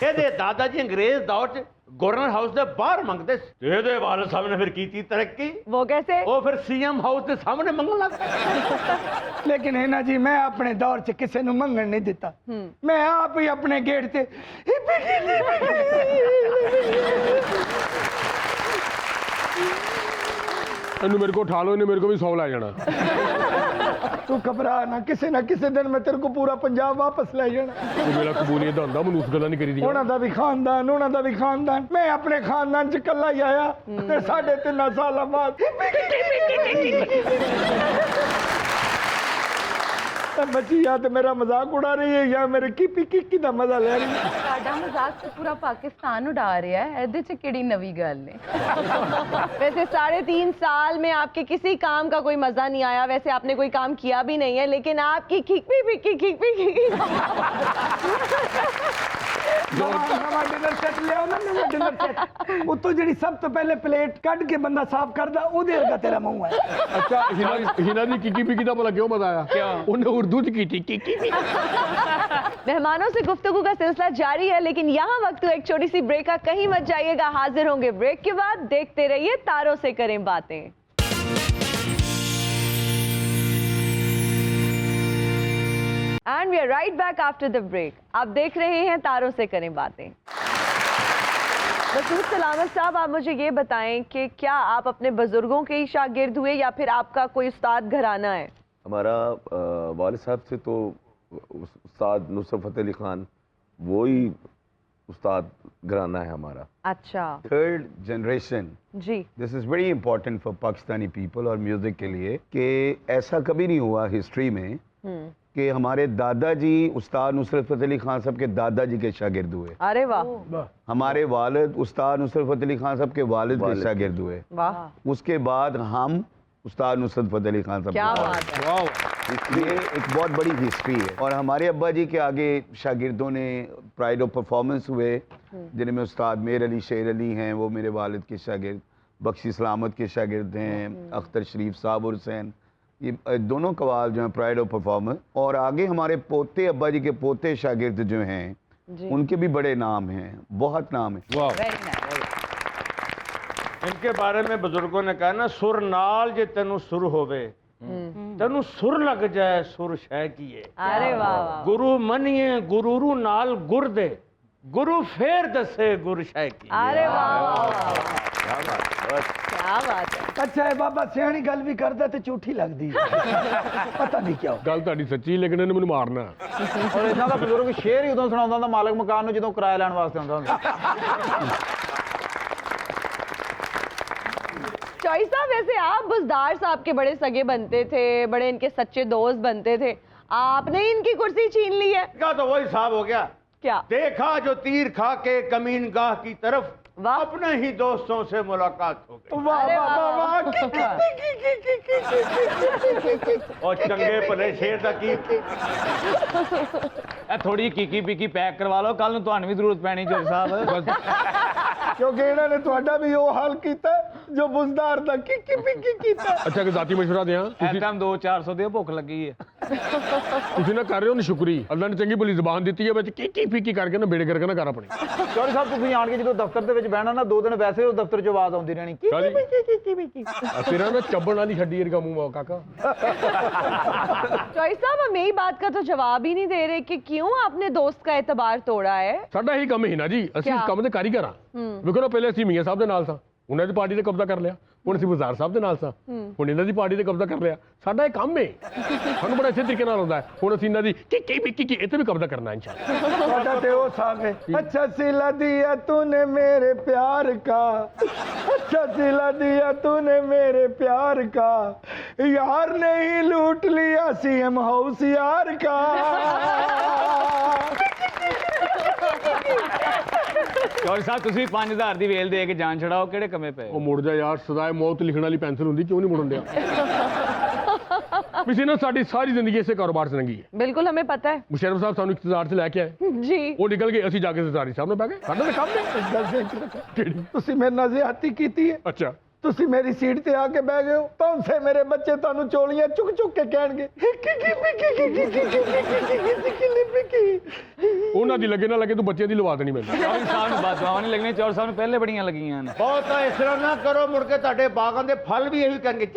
ਇਹਦੇ ਦਾਦਾ ਜੀ ਅੰਗਰੇਜ਼ ਦੌਰ 'ਚ ਗਵਰਨਰ ਹਾਊਸ ਦੇ ਬਾਹਰ ਮੰਗਦੇ ਸੀ, ਤੇ ਇਹਦੇ ਵਾਲਿਦ ਸਾਹਿਬ ਨੇ ਫਿਰ ਕੀਤੀ ਤਰੱਕੀ, वो कैसे? ਉਹ ਫਿਰ CM ਹਾਊਸ ਦੇ ਸਾਹਮਣੇ ਮੰਗਣ ਲੱਗ ਪਏ। लेकिन है ना जी, मैं अपने दौर च किसी ਨੂੰ ਮੰਗਣ ਨਹੀਂ ਦਿੱਤਾ, मैं आप ही अपने गेट से ਇਹਨੂੰ ਮੇਰੇ ਕੋਲ ਉਠਾ ਲਓ, ਇਹਨੇ ਮੇਰੇ ਕੋਲ ਵੀ 100 ਲੈ ਜਾਣਾ। तू घबरा ना, किसी दिन मैं तेरे को पूरा पंजाब वापस ले जाना। ਉਹ ਮੇਰਾ ਕਬੂਲੀਅਤ ਦਾ ਹੁੰਦਾ, ਮੈਨੂੰ ਉਸ ਗੱਲਾਂ ਨਹੀਂ ਕਰੀਦੀਆਂ। ਉਹਨਾਂ ਦਾ ਵੀ ਖਾਨਦਾਨ, ਮੈਂ ਆਪਣੇ ਖਾਨਦਾਨ ਚ ਇਕੱਲਾ ਹੀ ਆਇਆ ਤੇ 3.5 ਸਾਲਾਂ ਬਾਅਦ बची या तो मेरा मजाक उड़ा रही है या मेरे की दा मजा ले रही है। ਸਾਡਾ ਮਜ਼ਾਕ ਤੇ ਪੂਰਾ ਪਾਕਿस्तान उड़ा रहा है, ਇਹਦੇ ਚ ਕਿਹੜੀ ਨਵੀਂ ਗੱਲ ਨੇ। वैसे 3.5 साल में आपके किसी काम का कोई मजा नहीं आया, वैसे आपने कोई काम किया भी नहीं है, लेकिन आपकी खिक नवा डिनर सेट ले आओ ना, नवा डिनर सेट उतो ਜਿਹੜੀ ਸਭ ਤੋਂ ਪਹਿਲੇ ਪਲੇਟ ਕੱਢ ਕੇ ਬੰਦਾ ਸਾਫ਼ ਕਰਦਾ, ਉਹਦੇ ਵਰਗਾ ਤੇਰਾ ਮੂੰਹ ਹੈ। ਅੱਛਾ, हिना ਦੀ किकी पिकी ਦਾ ਭਲਾ ਕਿਉਂ ਮਜ਼ਾ ਆਇਆ? ਉਹਨੇ उर्दू ਚ ਕੀਤੀ किकी पिकी। मेहमानों से गुफ्तगू का सिलसिला जारी है, लेकिन यहाँ वक्त एक छोटी सी ब्रेक का, कहीं मत जाइएगा। हाजिर होंगे ब्रेक के बाद, देखते रहिए तारों से करें बातें। And we are right back after the break. आप देख रहे हैं तारों से करें बातें। मसूद सलामत साहब, आप मुझे ये बताएं कि क्या आप अपने बुजुर्गों के ही शागिर्द हुए या फिर आपका कोई उस्ताद घराना है? हमारा वालिद साहब से तो उस्ताद नुसरत फ़तेह अली खान वो ही उस्ताद घराना है हमारा। अच्छा 3rd जनरेशन। जी। This is very important for Pakistani people और म्यूज़िक के लिए कि ऐसा कभी नहीं हुआ हिस्ट्री में कि हमारे दादाजी उस्ताद नुसरत फ़तेह अली खान साहब के दादाजी के शागिर्द हुए, अरे वाह हमारे वालिद उस्ताद नुसरत फ़तेह अली खान साहब के वालिद के शागिर्द हुए, वाह, उसके बाद हम उस्ताद नुसरत फ़तेह अली खान साहब क्या के बात है। ये एक बहुत बड़ी हिस्ट्री है। और हमारे अब्बा जी के आगे शागिर्दों ने प्राइड ऑफ परफॉर्मेंस हुए, जिनमें उस्ताद मेर अली शेर अली हैं, वो मेरे वालिद के शागिर्द, बख्शी सलामत के शागिर्द हैं, अख्तर शरीफ साहब और हुसैन, ये दोनों कवाल जो हैं प्राइड ऑफ परफॉर्मेंस। और आगे हमारे पोते अब्बा जी के पोते शागिर्द जो हैं उनके भी बड़े नाम हैं, बहुत नाम है। Very nice. इनके बारे में बुजुर्गों ने कहा ना, सुर नाल जे तेनू सुर होवे, तेनू सुर लग जाए सुर शह कीए। अरे वाह वाह, गुरु मनिए गुरुरू नाल गुर दे, गुरु फेर दसे गुर शह की। अरे वाह वाह वाह, क्या बात है। अच्छा है बाबा सियाणी गल भी करदा ते झूठी लगदी है पता नहीं क्यों। ਗੱਲ ਤੁਹਾਡੀ ਸੱਚੀ, ਲੇਕਿਨ ਇਹਨੇ ਮੈਨੂੰ ਮਾਰਨਾ। ਔਰ ਇਹਨਾਂ ਦਾ ਬਜ਼ੁਰਗ ਸ਼ੇਰ ਹੀ ਉਦੋਂ ਸੁਣਾਉਂਦਾ ਹੁੰਦਾ ਮਾਲਕ ਮਕਾਨ ਨੂੰ ਜਦੋਂ ਕਿਰਾਇਆ ਲੈਣ ਵਾਸਤੇ ਆਉਂਦਾ ਹੁੰਦਾ। चॉइस साहब, वैसे आप बुजदार साहब के बड़े सगे बनते थे, बड़े इनके सच्चे दोस्त बनते थे, आपने इनकी कुर्सी छीन ली है का तो वही साहब हो गया। क्या? देखा जो तीर खा के कमीन गाह की तरफ, वाह। अपने ही दोस्तों से मुलाकात हो गई। वाह अरे वाह वाह, वाह और चंगे भले शेर दा की थोड़ी कीकी पीकी पैक करवा लो, कल ਤੁਹਾਨੂੰ ਵੀ ਜ਼ਰੂरत ਪੈਣੀ ਚੋਈ ਸਾਹਿਬ। क्योंकि इन्होंने ਤੁਹਾਡਾ ਵੀ ਉਹ ਹਾਲ ਕੀਤਾ ਜੋ ਬੁਜ਼ਦਾਰ ਦਾ ਕੀ ਕੀਤਾ। ਅੱਛਾ ਕਿ ਜ਼ਾਤੀ ਮਸ਼ਵਰਾ ਦਿਆਂ, ਐ ਟਾਈਮ 2-400 ਦਿਓ, ਭੁੱਖ ਲੱਗੀ ਹੈ। ਤੁਸੀਂ ਨਾ ਕਰ ਰਹੇ ਹੋ ਨਸ਼ੁਕਰੀ। ਅੱਲਾ ਨੇ ਚੰਗੀ ਭਲੀ ਜ਼ਬਾਨ ਦਿੱਤੀ ਹੈ, ਵਿੱਚ ਕੀ ਫੀਕੀ ਕਰਕੇ ਨਾ ਬੇੜੇ ਕਰਕੇ ਨਾ ਕਰ ਆਪਣੀ। ਚੌਧਰੀ ਸਾਹਿਬ ਤੁਸੀਂ ਆਣ ਕੇ ਜਦੋਂ ਦਫ਼ਤਰ ਦੇ ਵਿੱਚ ਬਹਿਣਾ ਨਾ 2 ਦਿਨ ਵੈਸੇ ਉਹ ਦਫ਼ਤਰ 'ਚੋਂ ਆਵਾਜ਼ ਆਉਂਦੀ ਰਹਿਣੀ ਤੇਰਾ ਨਾ ਚੱਬਣ ਵਾਲੀ ਹੱਡੀ ਵਰਗਾ ਮੂੰਹ ਆ ਕਾਕਾ। चॉइस साहब, हम यही बात का तो जवाब ही नहीं दे रहे कि क्यों आपने दोस्त का एतबार तोड़ा है। ਸਾਡਾ ਹੀ ਕੰਮ ਹੀ ਨਾ ਜੀ, ਅਸੀਂ ਇਸ ਕੰਮ ਦੇ ਕਾਰੀਗਰ ਹਾਂ। ਵੇਖੋ ਨਾ, ਪਹਿਲੇ ਅਸੀਂ ਮੀਆਂ ਸਾਹਿਬ ਦੇ ਨਾਲ ਸਾਂ, ਉਹਨਾਂ ਦੀ ਪਾਰਟੀ ਤੇ ਕਬਜ਼ਾ ਕਰ ਲਿਆ, ਹੁਣ ਅਸੀਂ ਵਜ਼ਾਰ ਸਾਹਿਬ ਦੇ ਨਾਲ ਸਾਂ, ਹੁਣ ਇਹਨਾਂ ਦੀ ਪਾਰਟੀ ਤੇ ਕਬਜ਼ਾ ਕਰ ਲਿਆ। ਸਾਡਾ ਇਹ ਕੰਮ ਹੈ, ਸਾਨੂੰ ਬੜਾ ਇਸੇ ਤਰੀਕੇ ਨਾਲ ਆਉਂਦਾ ਹੈ। ਹੁਣ ਅਸੀਂ ਇਹਨਾਂ ਦੀ ਕੀ ਇੱਥੇ ਵੀ ਕਬਜ਼ਾ ਕਰਨਾ ਇਨਸ਼ਾਅੱਲਾ। ਤੁਹਾਡਾ ਤੇ ਉਹ ਸਾਹਬ ਹੈ, अच्छा सिला दिया तूने मेरे प्यार का, अच्छा सिला दिया तूने मेरे प्यार का, यार ने ही लूट लिया सीएम हाउस यार का। ਚੌਧਰੀ ਸਾਹਿਬ ਤੁਸੀਂ 5000 ਦੀ ਵੇਲ ਦੇ ਕੇ ਜਾਨ ਛੜਾਓ, ਕਿਹੜੇ ਕੰਮੇ ਪਏ? ਉਹ ਮੁੜ ਜਾ ਯਾਰ, ਸਦਾਏ ਮੌਤ ਲਿਖਣ ਵਾਲੀ ਪੈਨਸਲ ਹੁੰਦੀ, ਕਿਉਂ ਨਹੀਂ ਮੁੜਨ ਦਿਆ? ਪਿਛੇ ਨਾ ਸਾਡੀ ਸਾਰੀ ਜ਼ਿੰਦਗੀ ਇਸੇ ਕਾਰੋਬਾਰ 'ਚ ਲੰਘੀ ਹੈ। बिल्कुल हमें पता है ਮੁਸ਼ਰਫ ਸਾਹਿਬ ਸਾਨੂੰ ਇਕਤਦਾਰ 'ਚ ਲੈ ਕੇ ਆਏ, जी। ਉਹ ਨਿਕਲ ਗਏ, ਅਸੀਂ ਜਾ ਕੇ ਸਰਦਾਰੀ ਸਾਹਿਬ ਨਾਲ ਬਹਿ ਗਏ। ਸਾਡਾ ਤਾਂ ਕੰਮ ਹੈ। ਕਿਹੜੀ? ਤੁਸੀਂ ਮੇਰੇ ਨਾਲ ਜ਼ਿਆਦਤੀ ਕੀਤੀ ਹੈ, ਅੱਛਾ, ਤੁਸੀਂ ਮੇਰੀ ਸੀਟ ਤੇ ਆ ਕੇ ਬਹਿ ਗਏ ਹੋ, ਤਾਂ ਉਸੇ ਮੇਰੇ ਬੱਚੇ ਤੁਹਾਨੂੰ ਚੋਲੀਆਂ ਚੁੱਕ ਚੁੱਕ ਕੇ ਕਹਿਣਗੇ ਉਹਨਾਂ ਦੀ ਲੱਗੇ ਨਾ ਲੱਗੇ, ਤੂੰ ਬੱਚਿਆਂ ਦੀ ਲਵਾ ਦੇਣੀ ਮੈਨੂੰ। ਚੌਧਰੀ ਸਾਹਿਬ ਨੂੰ ਬਦਦੁਆਵਾਂ ਨਹੀਂ ਲੱਗਣੀਆਂ, ਚੌਧਰੀ ਸਾਹਿਬ ਨੂੰ ਪਹਿਲੇ ਬੜੀਆਂ ਲੱਗੀਆਂ ਨੇ। बहुत इस तरह ना करो, मुड़ के ਤੁਹਾਡੇ ਬਾਗਾਂ ਦੇ ਫਲ ਵੀ ਇਹੀ ਕਰਨਗੇ।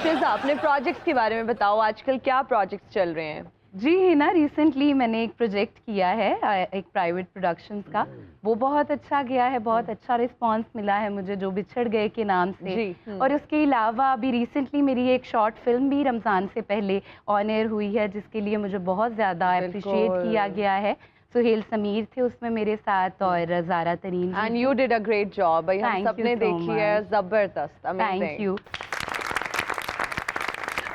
शिजा, अपने प्रोजेक्ट्स के बारे में बताओ, आजकल क्या प्रोजेक्ट्स चल रहे हैं? जी हिना, रिसेंटली मैंने एक प्रोजेक्ट किया है, एक प्राइवेट प्रोडक्शंस का। वो बहुत अच्छा गया है, बहुत अच्छा रिस्पांस मिला है मुझे, जो बिछड़ गए के नाम से। जी। और उसके अलावा अभी रिसेंटली मेरी एक शॉर्ट फिल्म भी रमज़ान से पहले ऑन एयर हुई है, जिसके लिए मुझे बहुत ज़्यादा अप्रिशिएट किया गया है। सुहेल समीर थे उसमें मेरे साथ, और ज़ारा तरीन। And you did a great job भाई, हम Thank you सबने so देखी है, much. जबरदस्त, थैंक अमेजिंग। यू।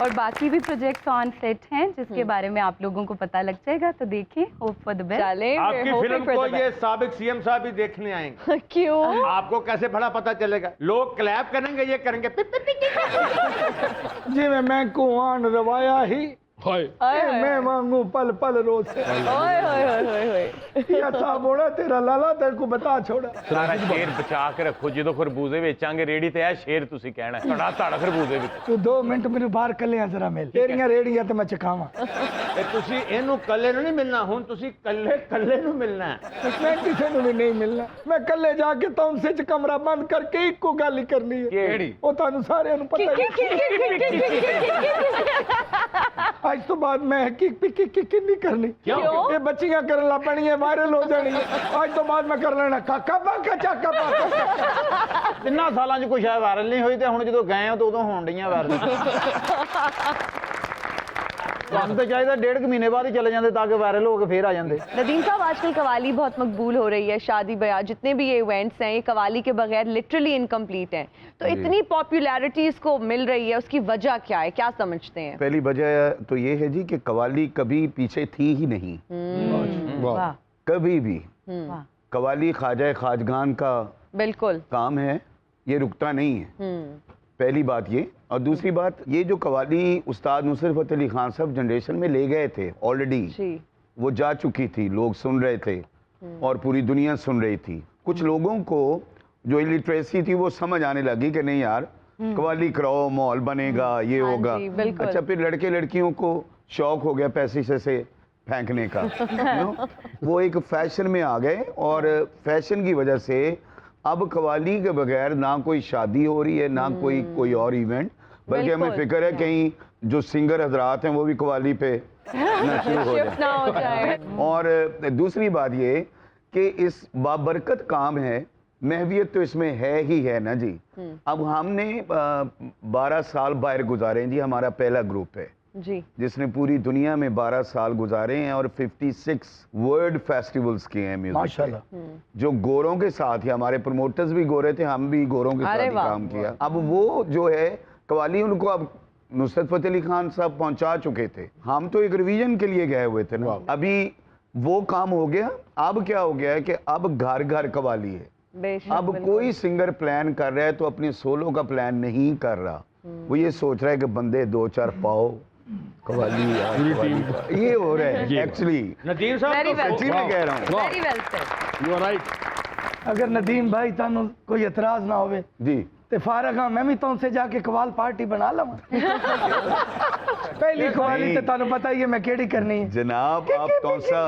और बाकी भी प्रोजेक्ट्स ऑन सेट हैं, जिसके बारे में आप लोगों को पता लग जाएगा, तो देखें, होप फॉर द बेस्ट। चले, आपकी फिल्म को ये साबिक सीएम साहब भी देखने आएंगे। क्यों? आपको कैसे भला पता चलेगा? लोग क्लैप करेंगे, ये करेंगे पिप पिप पिप। ਜਿਵੇਂ ਮੈਂ ਕੁਆਨ ਰਵਾਇਆ ਹੀ ਹਾਏ मैं वांगू पल पल रोज से ओए होए होए होए होए। या साबोड़ा तेरा लाला तेरे को बता छोड़ा। ਸਾਰਾ ਸ਼ੇਰ ਬਚਾ ਕੇ ਰੱਖੋ, ਜਦੋਂ ਖਰਬੂਜ਼ੇ ਵੇਚਾਂਗੇ ਰੇੜੀ ਤੇ ਇਹ ਸ਼ੇਰ ਤੁਸੀਂ ਕਹਿਣਾ ਤੁਹਾਡਾ ਧੜ ਖਰਬੂਜ਼ੇ ਵਿੱਚ। तू 2 मिनट मेरे बाहर कलियां जरा मिल, तेरियां रेड़ियां ते मैं चखावां। ਇਹ ਤੁਸੀਂ ਇਹਨੂੰ ਕੱਲੇ ਨੂੰ ਨਹੀਂ ਮਿਲਣਾ, ਹੁਣ ਤੁਸੀਂ ਕੱਲੇ ਨੂੰ ਮਿਲਣਾ ਹੈ। मैं किसी ਨੂੰ भी नहीं मिलना, मैं कल्ले जाके तौंसे च कमरा बंद करके इको गल ही करनी है। ਕਿਹੜੀ? ਉਹ ਤੁਹਾਨੂੰ ਸਾਰਿਆਂ ਨੂੰ ਪਤਾ ਹੈ। ਅੱਜ ਤੋਂ ਬਾਅਦ ਮੈਂ ਕੀ ਨਹੀਂ ਕਰਨੀ। क्यों? ਇਹ ਬੱਚੀਆਂ ਕਰਨ ਲੱਗ ਪੈਣੀਆਂ, ਵਾਇਰਲ ਹੋ ਜਾਣੀ। ਅੱਜ ਤੋਂ ਬਾਅਦ ਮੈਂ ਕਰ ਲੈਣਾ ਕਾਕਾ ਬਾਕਾ ਚਾਕਾ ਬਾਕਾ। 3 ਸਾਲਾਂ 'ਚ ਕੋਈ ਸ਼ਾਇਦ ਵਾਇਰਲ ਨਹੀਂ ਹੋਈ, ਤੇ ਹੁਣ ਜਦੋਂ ਗਏ ਹੋ ਤਾਂ ਉਦੋਂ ਹੋਣ ਡਈਆਂ ਵਾਇਰਲ। ਤੁਹਾਨੂੰ ਤਾਂ ਚਾਹੀਦਾ 1.5 ਮਹੀਨੇ ਬਾਅਦ ਹੀ ਚਲੇ ਜਾਂਦੇ ਤਾਂ कि वायरल हो के फिर आ जाते। नदीम साहब, आजकल कवाली बहुत मकबूल हो रही है, शादी ब्याह जितने भी ये इवेंट्स हैं, ये कवाली के बगैर लिटरली इनकम्प्लीट हैं। तो इतनी पॉपुलैरिटी इसको मिल रही है, उसकी वजह क्या है, क्या समझते हैं? पहली वजह तो ये है जी कि कवाली कभी पीछे थी ही नहीं, वाह, कभी भी। कवाली ख्वाजा खाजगान का बिल्कुल। काम है, ये रुकता नहीं है। पहली बात ये, और दूसरी बात ये, जो कवाली उस्ताद नुसरत फ़तेह अली खान साहब जनरेशन में ले गए थे ऑलरेडी, वो जा चुकी थी, लोग सुन रहे थे और पूरी दुनिया सुन रही थी। कुछ लोगों को जो इलिटरेसी थी वो समझ आने लगी कि नहीं यार कवाली कराओ, माहौल बनेगा, ये होगा। अच्छा, फिर लड़के लड़कियों को शौक हो गया पैसे से फेंकने का। वो एक फैशन में आ गए और फैशन की वजह से अब कवाली के बगैर ना कोई शादी हो रही है, ना कोई और इवेंट, बल्कि हमें फिक्र है कहीं जो सिंगर हजरात हैं वो भी कवाली पे शुरू हो जाए। और दूसरी बात ये कि इस बाबरकत काम है, महवियत तो इसमें है ही है ना जी। अब हमने 12 साल बाहर गुजारे हैं जी, हमारा पहला ग्रुप है जी, जिसने पूरी दुनिया में 12 साल गुजारे हैं और 56 वर्ल्ड फेस्टिवल्स किए हैं म्यूजिक माशाल्लाह। जो गोरों के साथ ही, हमारे प्रमोटर्स भी गोरे थे, हम भी गोरों के साथ ही काम किया। अब वो जो है कवाली, उनको अब नुसरत फ़तेह अली खान साहब पहुंचा चुके थे, हम तो एक रिवीजन के लिए गए हुए थे ना। अभी वो काम हो गया। अब क्या हो गया है कि अब घर घर कवाली है। अब कोई सिंगर प्लान कर रहा है तो अपने सोलो का प्लान नहीं कर रहा, वो ये सोच रहा है कि बंदे 2-4 पाओ, कवाली ये हो रहा है एक्चुअली। नदीम साहब सच्ची में कह रहा हूँ, very well said, you are right. अगर नदीम भाई तानू कोई एतराज ना होवे जी, ते फारग हाँ मैं भी तुमसे जाके कवाल पार्टी बना लवा। पहली कवाली तो तानू पता ही है मैं केड़ी करनी है जनाब। आप तौसा,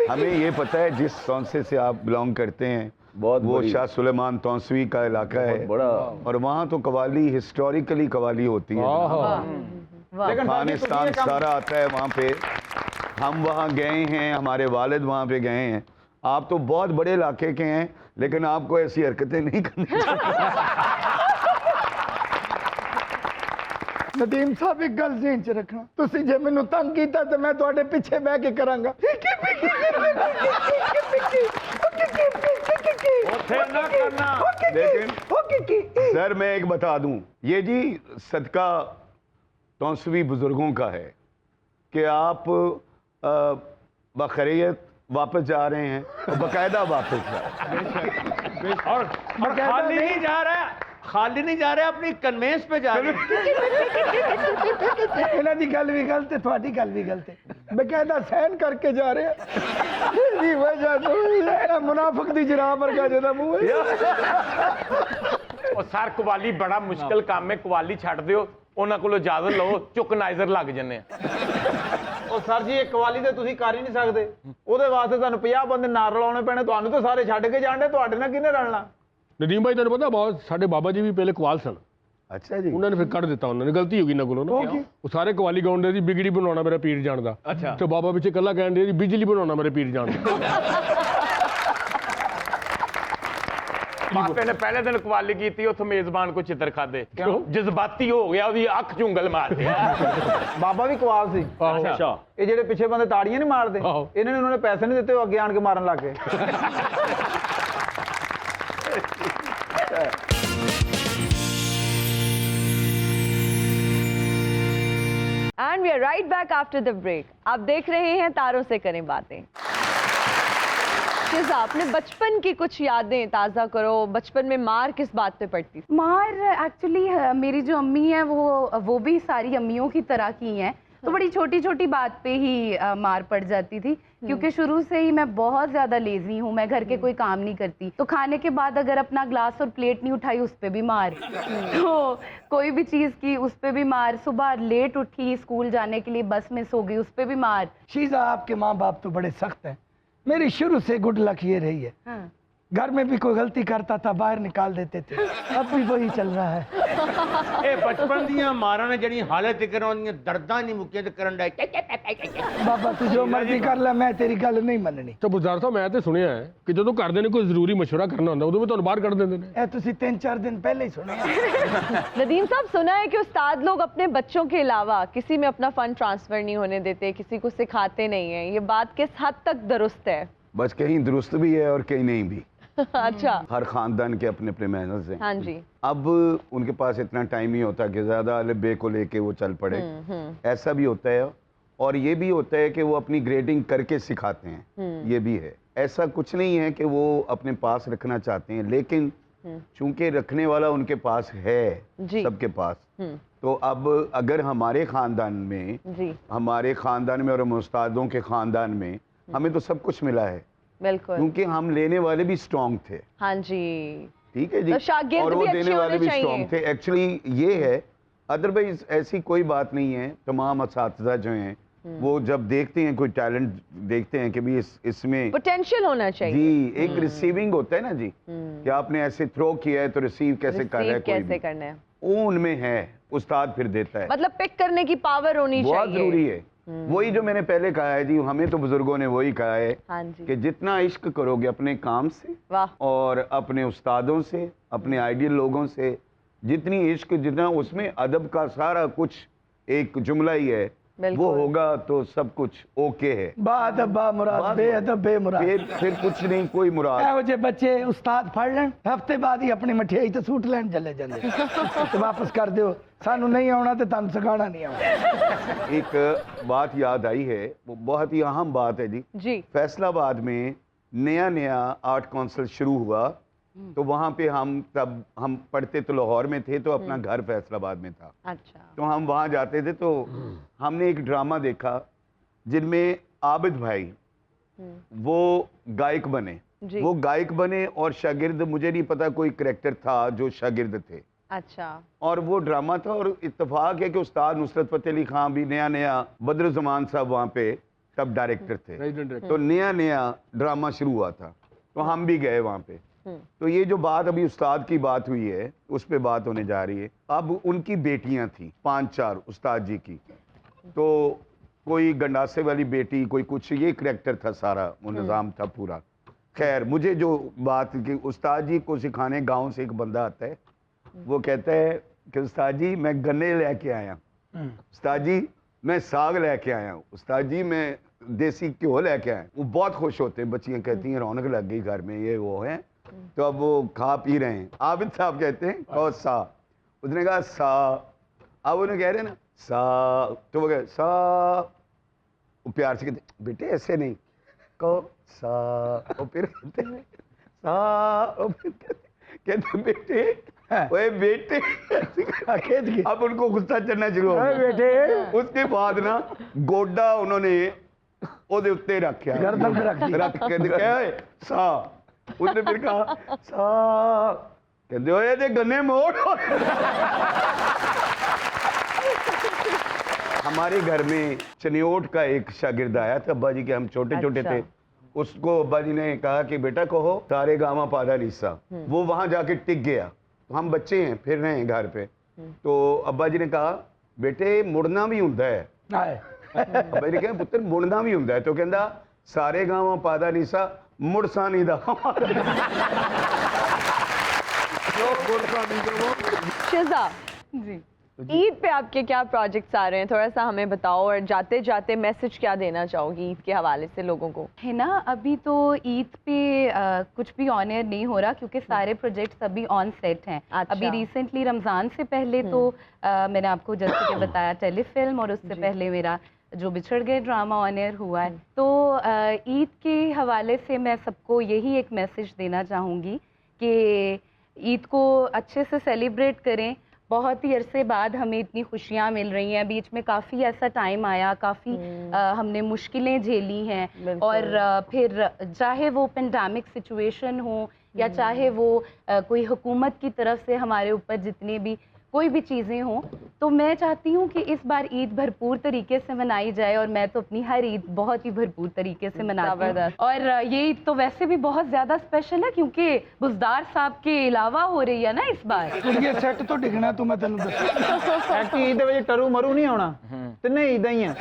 हमें ये पता है जिस तौसे से आप बिलोंग करते हैं, वो शाह सुलेमान तौसवी का इलाका है बड़ा, और वहाँ तो कवाली हिस्टोरिकली कवाली होती है। अफगानिस्तान सारा आता है वहाँ पे, हम वहाँ गए हैं, हमारे वालिद वहाँ पे गए हैं। आप तो बहुत बड़े इलाके के हैं, लेकिन आपको ऐसी हरकतें नहीं करनी चाहिए। नदीम साहब एक गल ज़हन च रखना, तुसी जे मैनू तंग कीता ते मैं तुहाडे पीछे बह के करांगा। लेकिन सर मैं एक बता दूं, ये जी सदका तौसवी बुजुर्गों का है कि आप बखैरियत वापस जा रहे हैं, और बाकायदा वापस जा रहे हैं। और खाली नहीं जा रहा, खाली नहीं जा रहे, अपनी कन्वेंस पे जा रहे हैं। इन्हां दी गल भी गलत है, तुहाडी गल भी गलत है, बेकायदा सहन करके जा रहे हैं। जी वजह तो मुनाफिक दी जराब वर्गा जेदा मुंह है। और सर कवाली बड़ा मुश्किल काम है, कवाली छੱਡ ਦਿਓ, ਉਹਨਾਂ ਕੋਲੋਂ ਇਜਾਜ਼ਤ ਲਓ, ਚੁੱਕਨਾਈਜ਼ਰ ਲੱਗ ਜੰਨੇ ਉਹ ਸਰ ਜੀ ਇਹ ਕਵਾਲੀ ਤੇ ਤੁਸੀਂ ਕਰ ਹੀ ਨਹੀਂ ਸਕਦੇ, ਉਹਦੇ ਵਾਸਤੇ ਤੁਹਾਨੂੰ 50 ਬੰਦੇ ਨਾਲ ਰਲਾਉਣੇ ਪੈਣੇ, ਤੁਹਾਨੂੰ ਤਾਂ ਸਾਰੇ ਛੱਡ ਕੇ ਜਾਣਦੇ, ਤੁਹਾਡੇ ਨਾਲ ਕਿਹਨੇ ਰਲਣਾ? ਨਦੀਮ ਭਾਈ, ਤੈਨੂੰ ਪਤਾ ਬਹੁਤ ਸਾਡੇ ਬਾਬਾ ਜੀ ਵੀ ਪਹਿਲੇ ਕਵਾਲ ਸਨ। ਅੱਛਾ ਜੀ, ਉਹਨਾਂ ਨੇ ਫਿਰ ਕੱਢ ਦਿੱਤਾ, ਉਹਨਾਂ ਨੇ ਗਲਤੀ ਹੋ ਗਈ ਇਹਨਾਂ ਕੋਲੋਂ ਨਾ। ਉਹ ਸਾਰੇ ਕਵਾਲੀ ਗਾਉਂਦੇ ਸੀ, ਬਿਗੜੀ ਬਣਾਉਣਾ ਮੇਰਾ ਪੀਰ ਜਾਣਦਾ। ਤੇ ਬਾਬਾ ਵਿੱਚ ਇਕੱਲਾ ਕਹਿਣ ਦੇ ਸੀ, ਬਿਜਲੀ ਬਣਾਉਣਾ ਮੇਰੇ ਪੀਰ ਜਾਣਦਾ। ਮਾਪੇ ਨੇ ਪਹਿਲੇ ਦਿਨ ਕਵਾਲੀ ਕੀਤੀ, ਉੱਥੇ ਮੇਜ਼ਬਾਨ ਕੋ ਚਿੱਤਰ ਖਾਦੇ, ਜਜ਼ਬਾਤੀ ਹੋ ਗਿਆ, ਉਹਦੀ ਅੱਖ ਚੁੰਗਲ ਮਾਰ ਦਿਆ। ਬਾਬਾ ਵੀ ਕਵਾਲ ਸੀ। ਅੱਛਾ, ਇਹ ਜਿਹੜੇ ਪਿੱਛੇ ਬੰਦੇ ਤਾੜੀਆਂ ਨਹੀਂ ਮਾਰਦੇ, ਇਹਨਾਂ ਨੇ ਉਹਨਾਂ ਨੇ ਪੈਸੇ ਨਹੀਂ ਦਿੱਤੇ, ਉਹ ਅੱਗੇ ਆਣ ਕੇ ਮਾਰਨ ਲੱਗ ਗਏ। And we are right back after the break. आप देख रहे हैं तारों से करें बातें। शिज़ा, अपने बचपन की कुछ यादें ताज़ा करो, बचपन में मार किस बात पे पड़ती थी? मार एक्चुअली मेरी जो अम्मी है वो भी सारी अम्मियों की तरह की हैं, तो बड़ी छोटी छोटी बात पे ही मार पड़ जाती थी, क्योंकि शुरू से ही मैं बहुत ज़्यादा लेजी हूँ, मैं घर के कोई काम नहीं करती, तो खाने के बाद अगर अपना ग्लास और प्लेट नहीं उठाई उस पर भी मार, तो कोई भी चीज़ की उस पर भी मार, सुबह लेट उठी स्कूल जाने के लिए बस में सो गई उस पर भी मार। शीज़ा, आपके माँ बाप तो बड़े सख्त हैं, मेरी शुरू से गुड लक ये रही है, घर में भी कोई गलती करता था बाहर निकाल देते थे, अब भी वही चल रहा है। ਇਹ ਬਚਪਨ ਦੀਆਂ ਮਾਰਾਂ ਨੇ ਜਿਹੜੀਆਂ ਹਾਲੇ ਤੱਕ ਉਹਦੀਆਂ ਦਰਦਾਂ ਨਹੀਂ ਮੁੱਕੀਆਂ ਤੇ ਕਰਨ ਦਾ बाबा तू जो मर्जी कर ले, मैं तेरी गल नहीं मननी। तो बुजार साहब मैं तो सुनिया है कि जो घर ने कोई जरूरी मशवरा करना होता उदों भी तुहानू बाहर कढ़ देंदे ने। ए तुसी 3-4 दिन पहले ही सुने। नदीम साहब, सुना है कि उस्ताद लोग अपने बच्चों के अलावा किसी में अपना फंड ट्रांसफर नहीं होने देते, किसी को सिखाते नहीं है, ये बात किस हद तक दुरुस्त है? बस कहीं दुरुस्त भी है और कहीं नहीं भी। अच्छा। हर खानदान के अपने अपने मैनर्स हैं। हाँ जी। अब उनके पास इतना टाइम नहीं होता कि ज़्यादा अल-बे को लेके वो चल पड़े। ऐसा भी होता है, और ये भी होता है कि वो अपनी ग्रेडिंग करके सिखाते हैं, ये भी है। ऐसा कुछ नहीं है कि वो अपने पास रखना चाहते हैं, लेकिन चूंकि रखने वाला उनके पास है, सबके पास, तो अब अगर हमारे खानदान में, हमारे खानदान में और हम उस्तादों के खानदान में हमें तो सब कुछ मिला है, बिल्कुल, क्योंकि हम लेने वाले भी स्ट्रॉन्ग थे। हाँ जी, ठीक है जी, तो शागिर्द और वो भी अच्छे देने वाले होने भी चाहिए। स्ट्रॉन्ग थे। एक्चुअली ये है, अदरवाइज ऐसी कोई बात नहीं है। तमाम असातिज़ा जो हैं वो जब देखते हैं कोई टैलेंट, देखते हैं कि भी इसमें पोटेंशियल होना चाहिए जी, एक रिसीविंग होता है ना जी, कि आपने ऐसे थ्रो किया है तो रिसीव कैसे कर रहा है, कोई कैसे भी करना है, वो उनमें है, उस्ताद फिर देता है। मतलब पिक करने की पावर होनी चाहिए, बहुत जरूरी है। वही जो मैंने पहले कहा है जी, हमें तो बुजुर्गों ने वही कहा है हाँ जी, कि जितना इश्क करोगे अपने काम से वाह, और अपने उस्तादों से, अपने आइडियल लोगों से, जितनी इश्क, जितना उसमें अदब का सारा कुछ एक जुमला ही है, वो होगा तो सब कुछ ओके है। बादब बा मुराद, बेअदब बेमुराद, फिर कुछ नहीं, कोई मुराद। ਇਹੋ ਜਿਹੇ ਬੱਚੇ ਉਸਤਾਦ ਫੜ ਲੈਣ, ਹਫਤੇ ਬਾਅਦ ਹੀ ਆਪਣੀ ਮਠਿਆਈ ਤੇ ਸੂਟ ਲੈਣ ਚਲੇ ਜਾਂਦੇ ਤੇ ਵਾਪਸ ਕਰ ਦਿਓ, ਸਾਨੂੰ ਨਹੀਂ ਆਉਣਾ ਤੇ ਤੁਹਾਨੂੰ ਸਿਖਾਉਣਾ ਨਹੀਂ ਆਉਣਾ। एक बात याद आई है, वो बहुत ही अहम बात है जी। फैसलाबाद में नया नया आर्ट काउंसिल शुरू हुआ, तो वहाँ पे तब हम पढ़ते तो लाहौर में थे, तो अपना घर फैसलाबाद में था। अच्छा, तो हम वहाँ जाते थे, तो हमने एक ड्रामा देखा जिनमें आबिद भाई वो गायक बने, वो गायक बने और शागिर्द, मुझे नहीं पता कोई करैक्टर था जो शागिर्द थे। अच्छा, और वो ड्रामा था, और इत्तेफाक है कि उस्ताद नुसरत फतेह अली खान भी नया नया, बद्रुज़्ज़मान साहब वहाँ पे तब डायरेक्टर थे, तो नया नया ड्रामा शुरू हुआ था, तो हम भी गए वहाँ पे। तो ये जो बात अभी उस्ताद की बात हुई है, उस पे बात होने जा रही है। अब उनकी बेटियां थी 5-4 उस्ताद जी की, तो कोई गंडासे वाली बेटी, कोई कुछ, ये करैक्टर था सारा, वो निज़ाम था पूरा। खैर, मुझे जो बात कि उस्ताद जी को सिखाने गांव से एक बंदा आता है, वो कहता है कि उस्ताद जी मैं गन्ने लेके आया, उस्ताद जी मैं साग लेके आया, उस्ताद जी मैं देसी घ्यो लेके आया। वो बहुत खुश होते हैं, बच्चियां कहती हैं रौनक लग गई घर में, ये वो है। तो अब वो खा पी रहे हैं, आबिद साहब कहते हैं कहो सा, उसने कहा सा, अब उन्हें कह रहे हैं ना सा, तो वो कहे सा, वो प्यार से कहते बेटे ऐसे नहीं, कहो सा, और फिर कहते सा, और फिर कहते बेटे, ओए बेटे, अब उनको गुस्सा चढ़ना शुरू हो गया बेटे। उसके बाद ना गोडा उन्होंने ओदे उत्ते रखा, गर्दन पे रख के कहे सा, उसने फिर कहा सा, कहते ओए ते गन्ने मोड़। हमारे घर में चनियोट का एक शागिर्द आया था अब्बा जी के, हम छोटे छोटे थे, उसको अब्बा जी ने कहा कि बेटा कहो सारे गामा पादा नीसा, वो वहां जाके टिक गया। तो हम बच्चे हैं, फिर रहे हैं घर पे, तो अब्बा जी ने कहा बेटे मुड़ना भी हुंदा है, अब्बा जी ने कहा पुत्र मुड़ना भी हुंदा है, तो कहंदा सारे गामा पादा नीसा मुड़सानी दा। शिज़ा जी, ईद पे आपके क्या प्रोजेक्ट्स आ रहे हैं, थोड़ा सा हमें बताओ, और जाते जाते मैसेज क्या देना चाहोगी ईद के हवाले से लोगों को? है ना, अभी तो ईद पे कुछ भी ऑन एयर नहीं हो रहा, क्योंकि सारे प्रोजेक्ट्स अभी ऑन सेट हैं। अच्छा। अभी रिसेंटली रमज़ान से पहले तो मैंने आपको जैसे कि बताया टेलीफिल्म, और उससे पहले मेरा जो बिछड़ गए ड्रामा ऑन एयर हुआ है। तो ईद के हवाले से मैं सबको यही एक मैसेज देना चाहूँगी कि ईद को अच्छे से सेलिब्रेट करें। बहुत ही अरसे बाद हमें इतनी खुशियाँ मिल रही हैं, बीच में काफ़ी ऐसा टाइम आया, काफ़ी हमने मुश्किलें झेली हैं, और फिर चाहे वो पेंडेमिक सिचुएशन हो या चाहे वो कोई हुकूमत की तरफ से हमारे ऊपर जितने भी कोई भी चीज़ें हों, तो मैं चाहती हूँ कि इस बार ईद भरपूर तरीके से मनाई जाए, और मैं तो अपनी हर ईद बहुत ही भरपूर तरीके से मनाती हूँ। जबरदस्त। और ये ईद तो वैसे भी बहुत ज़्यादा स्पेशल है क्योंकि बुज़दार साहब के अलावा हो रही है ना इस बार। ਕੁੜੀਏ ਸੈੱਟ ਤੋਂ ਡਿੱਗਣਾ ਤੂੰ, ਮੈਂ ਤੈਨੂੰ ਦੱਸਾਂ। ਐਕਟੀ ਈਦ ਦੇ ਵਿੱਚ ਟਰੂ ਮਰੂ ਨਹੀਂ ਆਉਣਾ, ਤਿੰਨੇ ਈਦਾਂ ਹੀ ਆ।